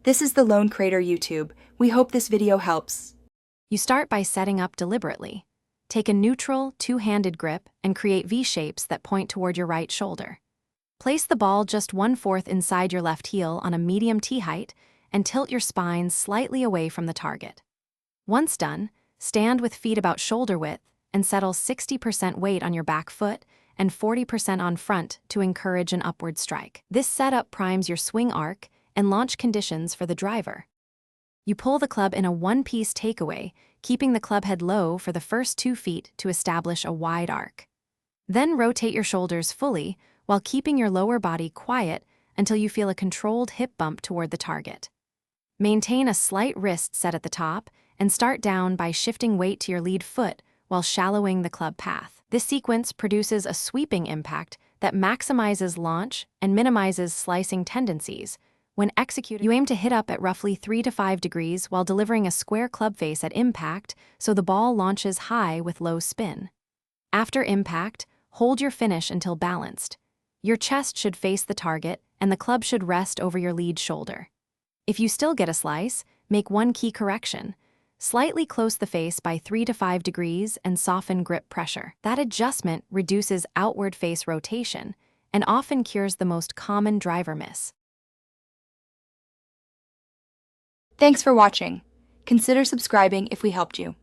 This is the Lone Crater YouTube. We hope this video helps. You start by setting up deliberately. Take a neutral, two-handed grip and create V-shapes that point toward your right shoulder. Place the ball just 1/4 inside your left heel on a medium tee height and tilt your spine slightly away from the target. Once done, stand with feet about shoulder width and settle 60% weight on your back foot and 40% on front to encourage an upward strike. This setup primes your swing arc and launch conditions for the driver. You pull the club in a one-piece takeaway, keeping the club head low for the first 2 feet to establish a wide arc. Then rotate your shoulders fully while keeping your lower body quiet until you feel a controlled hip bump toward the target. Maintain a slight wrist set at the top and start down by shifting weight to your lead foot while shallowing the club path. This sequence produces a sweeping impact that maximizes launch and minimizes slicing tendencies. When executed, you aim to hit up at roughly 3 to 5 degrees while delivering a square club face at impact so the ball launches high with low spin. After impact, hold your finish until balanced. Your chest should face the target and the club should rest over your lead shoulder. If you still get a slice, make one key correction. Slightly close the face by 3 to 5 degrees and soften grip pressure. That adjustment reduces outward face rotation and often cures the most common driver miss. Thanks for watching. Consider subscribing if we helped you.